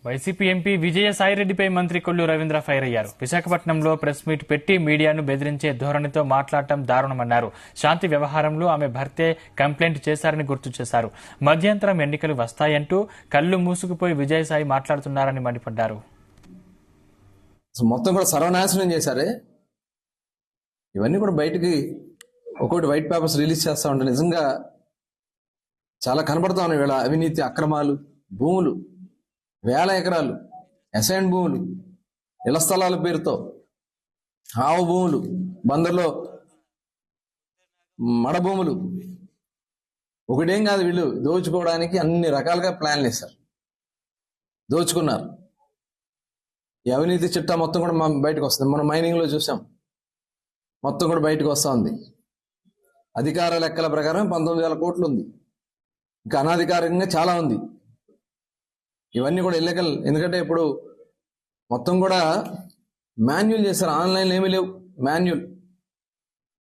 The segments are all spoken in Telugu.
వైసీపీ ఎంపీ విజయసాయిరెడ్డిపై మంత్రి కొల్లు రవీంద్ర ఫైర్ అయ్యారు. విశాఖపట్నంలో ప్రెస్ మీట్ పెట్టి మీడియాను బెదిరించే ధోరణితో మాట్లాడటం దారుణమన్నారు. శాంతి వ్యవహారంలో ఆమె భర్తే కంప్లైంట్ చేశారని గుర్తు చేశారు. మధ్యంతరం ఎన్నికలు వస్తాయంటూ కళ్ళు మూసుకుపోయి విజయసాయి మాట్లాడుతున్నారని మండిపడ్డారు. మొత్తం కూడా సర్వనాశనం చేశారే. ఇవన్నీ కూడా బయటికి ఒక్కొక్కటి వైట్ పేపర్స్ రిలీజ్ చేస్తా ఉంటే నిజంగా చాలా కనబడతా ఉన్నాయి. వీళ్ళ అవినీతి అక్రమాలు, భూములు, వేల ఎకరాలు, అసైన్ భూములు, ఇళ్ల స్థలాల పేరుతో ఆవు భూములు, బందర్లో మడ భూములు, ఒకటేం కాదు, వీళ్ళు దోచుకోవడానికి అన్ని రకాలుగా ప్లాన్లు వేశారు, దోచుకున్నారు. ఈ అవినీతి చిట్టా మొత్తం కూడా బయటకు వస్తుంది. మనం మైనింగ్లో చూసాం, మొత్తం కూడా బయటకు వస్తూ ఉంది. అధికార లెక్కల ప్రకారం 19,000 కోట్లు ఉంది, ఇంకా అనాధికారికంగా చాలా ఉంది. ఇవన్నీ కూడా ఇల్లీగల్. ఎందుకంటే ఇప్పుడు మొత్తం కూడా మాన్యువల్ చేశారు, ఆన్లైన్లో ఏమీ లేవు, మాన్యువల్.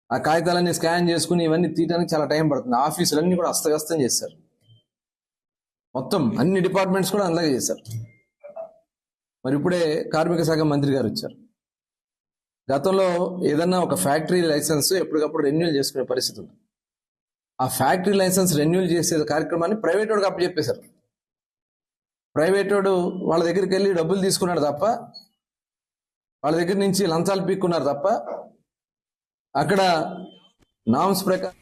ఆ కాగితాలన్నీ స్కాన్ చేసుకుని ఇవన్నీ తీయడానికి చాలా టైం పడుతుంది. ఆఫీసులన్నీ కూడా అస్తవ్యస్తం చేశారు, మొత్తం అన్ని డిపార్ట్మెంట్స్ కూడా అలాగే చేశారు. మరి ఇప్పుడే కార్మిక శాఖ మంత్రి గారు వచ్చారు. గతంలో ఏదన్నా ఒక ఫ్యాక్టరీ లైసెన్స్ ఎప్పటికప్పుడు రెన్యూల్ చేసుకునే పరిస్థితి ఉంది. ఆ ఫ్యాక్టరీ లైసెన్స్ రెన్యూల్ చేసే కార్యక్రమాన్ని ప్రైవేట్ వాడికి అప్పచెప్పేశారు. ప్రైవేట్ వాడు వాళ్ళ దగ్గరికి వెళ్ళి డబ్బులు తీసుకున్నాడు తప్ప, వాళ్ళ దగ్గర నుంచి లంచాలు పీక్కున్నారు తప్ప, అక్కడ నామ్స్ ప్రకారం